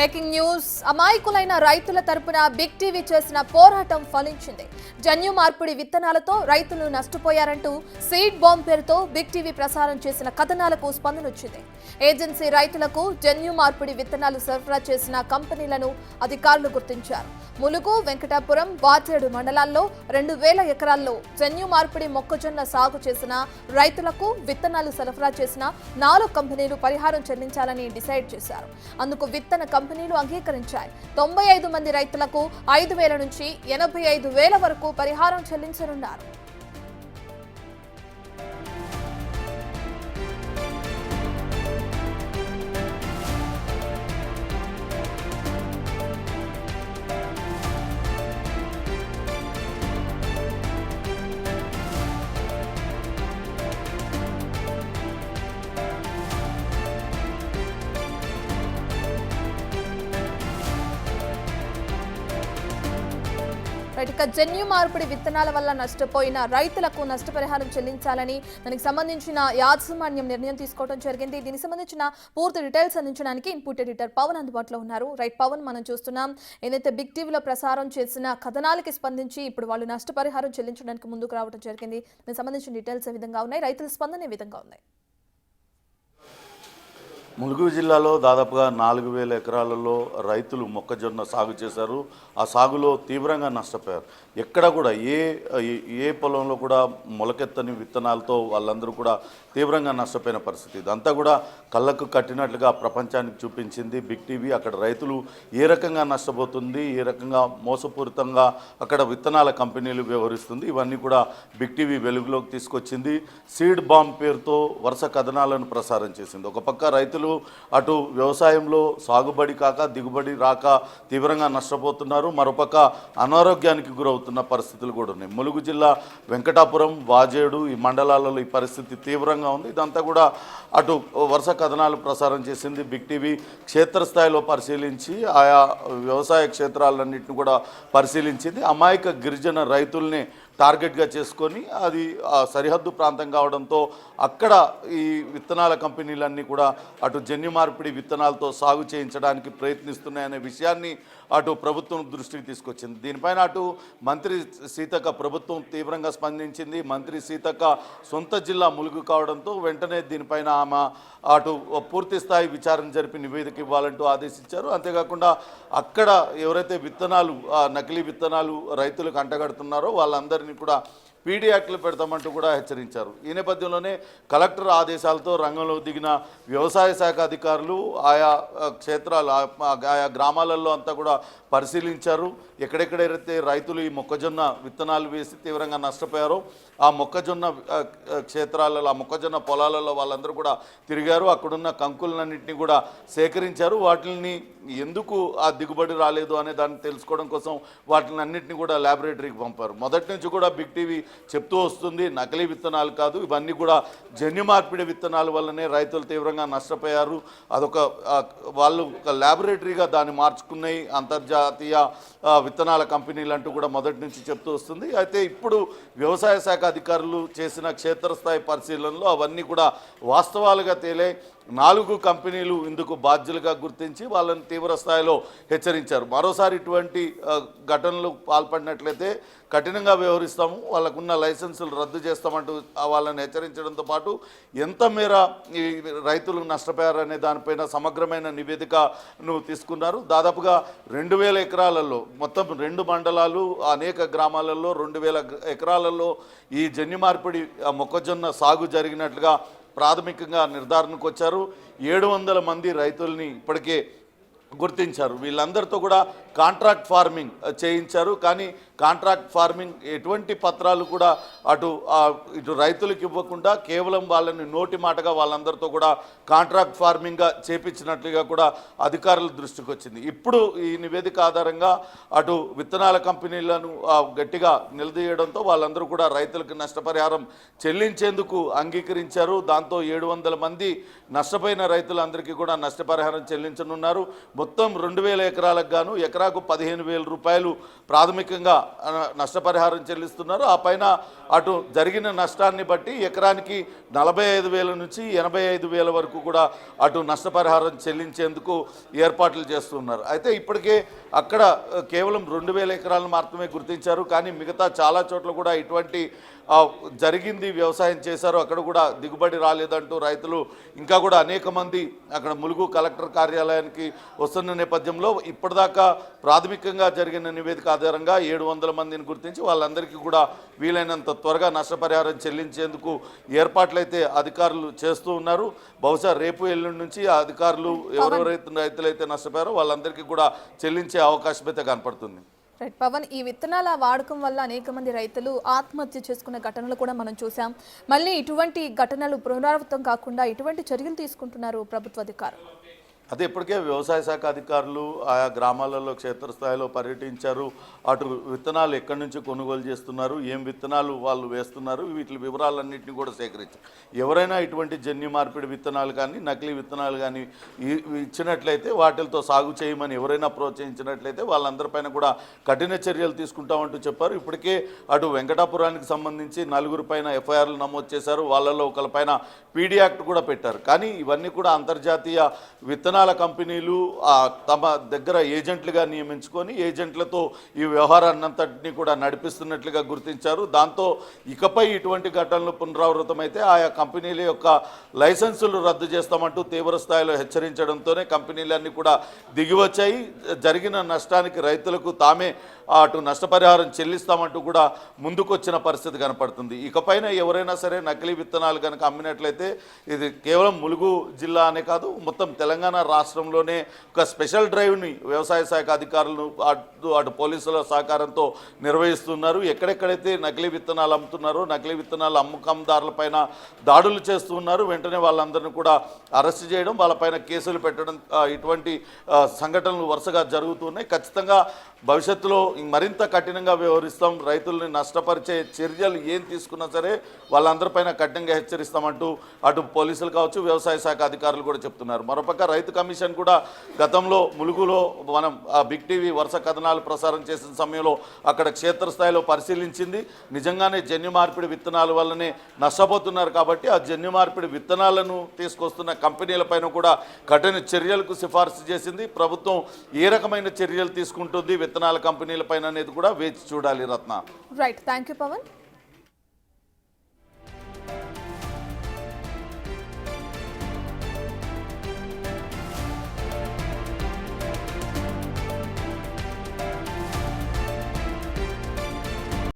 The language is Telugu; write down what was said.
బ్రేకింగ్ న్యూస్ అమాయకులైన రైతుల తరపున బిగ్ టీవీ చేసిన పోరాటం ఫలించింది. జన్యు మార్పిడి విత్తనాలతో రైతులు నష్టపోయారంటూ సీడ్ బాంబ్ పేరుతో బిగ్ టీవీ ప్రసారం చేసిన కథనాలకు స్పందన వచ్చింది. ఏజెన్సీ రైతులకు జన్యు మార్పిడి విత్తనాలు సరఫరా చేసిన కంపెనీలను అధికారులు గుర్తించారు. ములుగు, వెంకటాపురం, వాచేడు మండలాల్లో 2000 ఎకరాల్లో జన్యు మార్పిడి మొక్కజొన్న సాగు చేసిన రైతులకు విత్తనాలు సరఫరా చేసిన 4 కంపెనీలు పరిహారం చెల్లించాలని డిసైడ్ చేశారు. అందుకు విత్తన కంపెనీలు అంగీకరించాయి. 95 మంది రైతులకు 5,000 నుంచి 85,000 వరకు పరిహారం చెల్లించనున్నారు. ఇక జన్యు మార్పిడి విత్తనాల వల్ల నష్టపోయిన రైతులకు నష్టపరిహారం చెల్లించాలని దానికి సంబంధించిన యాజమాన్యం నిర్ణయం తీసుకోవడం జరిగింది. దీనికి సంబంధించిన పూర్తి డీటెయిల్స్ అందించడానికి ఇన్పుట్ ఎడిటర్ పవన్ అందుబాటులో ఉన్నారు. రైట్ పవన్, మనం చూస్తున్నాం ఏదైతే బిగ్ టీవీలో ప్రసారం చేసిన కథనాలకి స్పందించి ఇప్పుడు వాళ్ళు నష్టపరిహారం చెల్లించడానికి ముందుకు రావడం జరిగింది. దీనికి సంబంధించిన డీటెయిల్స్ ఏ విధంగా ఉన్నాయి, రైతుల స్పందన ఏ విధంగా ఉన్నాయి? ములుగు జిల్లాలో దాదాపుగా 4,000 ఎకరాలలో రైతులు మొక్కజొన్న సాగు చేశారు. ఆ సాగులో తీవ్రంగా నష్టపోయారు. ఎక్కడ కూడా ఏ పొలంలో కూడా మొలకెత్తని విత్తనాలతో వాళ్ళందరూ కూడా తీవ్రంగా నష్టపోయిన పరిస్థితి. ఇదంతా కూడా కళ్ళకు కట్టినట్లుగా ప్రపంచానికి చూపించింది బిగ్ టీవీ. అక్కడ రైతులు ఏ రకంగా నష్టపోతుంది, ఏ రకంగా మోసపూరితంగా అక్కడ విత్తనాల కంపెనీలు వ్యవహరిస్తుంది, ఇవన్నీ కూడా బిగ్ టీవీ వెలుగులోకి తీసుకొచ్చింది. సీడ్ బాంబ్ పేరుతో వరుస కథనాలను ప్రసారం చేసింది. ఒక పక్క రైతులు అటు వ్యవసాయంలో సాగుబడి కాక దిగుబడి రాక తీవ్రంగా నష్టపోతున్నారు, మరోపక్క అనారోగ్యానికి గురవుతున్న పరిస్థితులు కూడా ఉన్నాయి. ములుగు జిల్లా వెంకటాపురం, వాజేడు ఈ మండలాలలో ఈ పరిస్థితి తీవ్రంగా ఉంది. ఇదంతా కూడా అటు వరుస కథనాలు ప్రసారం చేసింది బిగ్ టీవీ. క్షేత్రస్థాయిలో పరిశీలించి ఆయా వ్యవసాయ క్షేత్రాలన్నింటినీ కూడా పరిశీలించింది. అమాయక గిరిజన రైతుల్ని టార్గెట్గా చేసుకొని అది సరిహద్దు ప్రాంతం కావడంతో అక్కడ ఈ విత్తనాల కంపెనీలన్నీ కూడా అటు జన్యు మార్పిడి విత్తనాలతో సాగు చేయించడానికి ప్రయత్నిస్తున్నాయనే విషయాన్ని అటు ప్రభుత్వం దృష్టికి తీసుకొచ్చింది. దీనిపైన అటు మంత్రి సీతక్క ప్రభుత్వం తీవ్రంగా స్పందించింది. మంత్రి సీతక్క సొంత జిల్లా ములుగు కావడంతో వెంటనే దీనిపైన ఆమె అటు పూర్తి స్థాయి విచారణ జరిపి నివేదిక ఇవ్వాలంటూ ఆదేశించారు. అంతేకాకుండా అక్కడ ఎవరైతే విత్తనాలు నకిలీ విత్తనాలు రైతులకు అంటగడుతున్నారో వాళ్ళందరినీ కూడా పీడీ యాక్ట్లు పెడతామంటూ కూడా హెచ్చరించారు. ఈ నేపథ్యంలోనే కలెక్టర్ ఆదేశాలతో రంగంలో దిగిన వ్యవసాయ శాఖ అధికారులు ఆయా క్షేత్రాలు ఆయా గ్రామాలలో అంతా కూడా పరిశీలించారు. ఎక్కడెక్కడైతే రైతులు ఈ మొక్కజొన్న విత్తనాలు వేసి తీవ్రంగా నష్టపోయారో ఆ మొక్కజొన్న క్షేత్రాలలో ఆ మొక్కజొన్న పొలాలలో వాళ్ళందరూ కూడా తిరిగారు. అక్కడున్న కంకులన్నింటినీ కూడా సేకరించారు. వాటిని ఎందుకు ఆ దిగుబడి రాలేదు అనే దాన్ని తెలుసుకోవడం కోసం వాటిని అన్నింటినీ కూడా ల్యాబొరేటరీకి పంపారు. మొదటి నుంచి కూడా బిగ్ టీవీ చెప్తూ వస్తుంది, నకిలీ విత్తనాలు కాదు, ఇవన్నీ కూడా జన్యు మార్పిడి విత్తనాల వల్లనే రైతులు తీవ్రంగా నష్టపోయారు. అదొక వాళ్ళు ఒక ల్యాబొరేటరీగా దాన్ని మార్చుకున్నాయి అంతర్జాతీయ విత్తనాల కంపెనీలు అంటూ కూడా మొదటి నుంచి చెప్తూ వస్తుంది. అయితే ఇప్పుడు వ్యవసాయ శాఖ అధికారులు చేసిన క్షేత్రస్థాయి పరిశీలనలో అవన్నీ కూడా వాస్తవాలుగా తేలే 4 కంపెనీలు ఇందుకు బాధ్యులుగా గుర్తించి వాళ్ళని తీవ్ర స్థాయిలో హెచ్చరించారు. మరోసారి ఇటువంటి ఘటనలు పాల్పడినట్లయితే కఠినంగా వ్యవహరిస్తాము, వాళ్ళకున్న లైసెన్సులు రద్దు చేస్తామంటూ వాళ్ళని హెచ్చరించడంతో పాటు ఎంత మేర ఈ రైతులు నష్టపోయారనే దానిపైన సమగ్రమైన నివేదికను తీసుకున్నారు. దాదాపుగా 2,000 ఎకరాలలో మొత్తం 2 మండలాలు అనేక గ్రామాలలో 2,000 ఎకరాలలో ఈ జన్యు మార్పిడి మొక్కజొన్న సాగు జరిగినట్లుగా ప్రాథమికంగా నిర్ధారణకు వచ్చారు. 700 మంది రైతుల్ని ఇప్పటికే గుర్తించారు. వీళ్ళందరితో కూడా కాంట్రాక్ట్ ఫార్మింగ్ చేయించారు. కానీ కాంట్రాక్ట్ ఫార్మింగ్ ఎటువంటి పత్రాలు కూడా ఇటు రైతులకు ఇవ్వకుండా కేవలం వాళ్ళని నోటి మాటగా వాళ్ళందరితో కూడా కాంట్రాక్ట్ ఫార్మింగ్గా చేపించినట్లుగా కూడా అధికారుల దృష్టికి వచ్చింది. ఇప్పుడు ఈ నివేదిక ఆధారంగా అటు విత్తనాల కంపెనీలను గట్టిగా నిలదీయడంతో వాళ్ళందరూ కూడా రైతులకు నష్టపరిహారం చెల్లించేందుకు అంగీకరించారు. దాంతో 700 మంది నష్టపోయిన రైతులందరికీ కూడా నష్టపరిహారం చెల్లించనున్నారు. మొత్తం 2,000 ఎకరాలకు గాను ఎకరాకు 15,000 రూపాయలు ప్రాథమికంగా నష్టపరిహారం చెల్లిస్తున్నారు. ఆ పైన అటు జరిగిన నష్టాన్ని బట్టి ఎకరానికి 45,000 నుంచి 85,000 వరకు కూడా అటు నష్టపరిహారం చెల్లించేందుకు ఏర్పాట్లు చేస్తున్నారు. అయితే ఇప్పటికే అక్కడ కేవలం 2,000 ఎకరాలను మాత్రమే గుర్తించారు. కానీ మిగతా చాలా చోట్ల కూడా ఇటువంటి జరిగింది, వ్యవసాయం చేశారు, అక్కడ కూడా దిగుబడి రాలేదంటూ రైతులు ఇంకా కూడా అనేక మంది అక్కడ ములుగు కలెక్టర్ కార్యాలయానికి వస్తున్న నేపథ్యంలో ఇప్పటిదాకా ప్రాథమికంగా జరిగిన నివేదిక ఆధారంగా 700 మందిని గుర్తించి వాళ్ళందరికీ కూడా వీలైనంత త్వరగా నష్టపరిహారం చెల్లించేందుకు ఏర్పాట్లయితే అధికారులు చేస్తూ ఉన్నారు. బహుశా రేపు ఎల్లుండి నుంచి ఆ అధికారులు ఎవరెవరైతే రైతులైతే నష్టపోయారో వాళ్ళందరికీ కూడా చెల్లించే అవకాశం అయితే కనపడుతుంది. రైట్ పవన్, ఈ విత్తనాల వాడకం వల్ల అనేక మంది రైతులు ఆత్మహత్య చేసుకున్న ఘటనలు కూడా మనం చూసాం. మళ్ళీ ఇటువంటి ఘటనలు పునరావృతం కాకుండా ఇటువంటి చర్యలు తీసుకుంటున్నారు ప్రభుత్వ అధికారులు. అదే ఇప్పటికే వ్యవసాయ శాఖ అధికారులు ఆయా గ్రామాలలో క్షేత్రస్థాయిలో పర్యటించారు. అటు విత్తనాలు ఎక్కడి నుంచి కొనుగోలు చేస్తున్నారు, ఏం విత్తనాలు వాళ్ళు వేస్తున్నారు, వీటి వివరాలన్నింటినీ కూడా సేకరించారు. ఎవరైనా ఇటువంటి జన్యు మార్పిడి విత్తనాలు కానీ నకిలీ విత్తనాలు కానీ ఇచ్చినట్లయితే వాటితో సాగు చేయమని ఎవరైనా ప్రోత్సహించినట్లయితే వాళ్ళందరిపైన కూడా కఠిన చర్యలు తీసుకుంటామంటూ చెప్పారు. ఇప్పటికే అటు వెంకటాపురానికి సంబంధించి 4 పైన ఎఫ్ఐఆర్లు నమోదు చేశారు. వాళ్ళలో ఒకరిపైన పీడీ యాక్ట్ కూడా పెట్టారు. కానీ ఇవన్నీ కూడా అంతర్జాతీయ విత్తనాల కంపెనీలు తమ దగ్గర ఏజెంట్లుగా నియమించుకొని ఏజెంట్లతో ఈ వ్యవహారాన్నంతటినీ కూడా నడిపిస్తున్నట్లుగా గుర్తించారు. దాంతో ఇకపై ఇటువంటి ఘటనలు పునరావృతమైతే ఆయా కంపెనీల యొక్క లైసెన్సులు రద్దు చేస్తామంటూ తీవ్ర స్థాయిలో హెచ్చరించడంతోనే కంపెనీలన్నీ కూడా దిగివచ్చాయి. జరిగిన నష్టానికి రైతులకు తామే అటు నష్టపరిహారం చెల్లిస్తామంటూ కూడా ముందుకొచ్చిన పరిస్థితి కనపడుతుంది. ఇకపైన ఎవరైనా సరే నకిలీ విత్తనాలు కనుక అమ్మినట్లయితే ఇది కేవలం ములుగు జిల్లా అనే కాదు, మొత్తం తెలంగాణ రాష్ట్రంలోనే ఒక స్పెషల్ డ్రైవ్ని వ్యవసాయ శాఖ అధికారులు అటు పోలీసుల సహకారంతో నిర్వహిస్తున్నారు. ఎక్కడెక్కడైతే నకిలీ విత్తనాలు అమ్ముతున్నారో నకిలీ విత్తనాలు అమ్మకందారులపైన దాడులు చేస్తున్నారు. వెంటనే వాళ్ళందరినీ కూడా అరెస్ట్ చేయడం, వాళ్ళపైన కేసులు పెట్టడం, ఇటువంటి సంఘటనలు వరుసగా జరుగుతున్నాయి. ఖచ్చితంగా భవిష్యత్తులో మరింత కఠినంగా వ్యవహరిస్తాం. రైతుల్ని నష్టపరిచే చర్యలు ఏం తీసుకున్నా సరే వాళ్ళందరిపైన కఠినంగా హెచ్చరిస్తామంటూ అటు పోలీసులు కావచ్చు, వ్యవసాయ శాఖ అధికారులు కూడా చెప్తున్నారు. మరోపక్క రైతు కమిషన్ కూడా గతంలో ములుగులో మనం బిగ్ టీవీ వరుస కథనాలు ప్రసారం చేసిన సమయంలో అక్కడ క్షేత్రస్థాయిలో పరిశీలించింది. నిజంగానే జన్యు మార్పిడి విత్తనాల వల్లనే నష్టపోతున్నారు కాబట్టి ఆ జన్యు మార్పిడి విత్తనాలను తీసుకొస్తున్న కంపెనీలపైన కూడా కఠిన చర్యలకు సిఫార్సు చేసింది. ప్రభుత్వం ఏ రకమైన చర్యలు తీసుకుంటుంది విత్తనాల కంపెనీలపైన అనేది కూడా వేచి చూడాలి. Ratna. Right, thank you Pawan.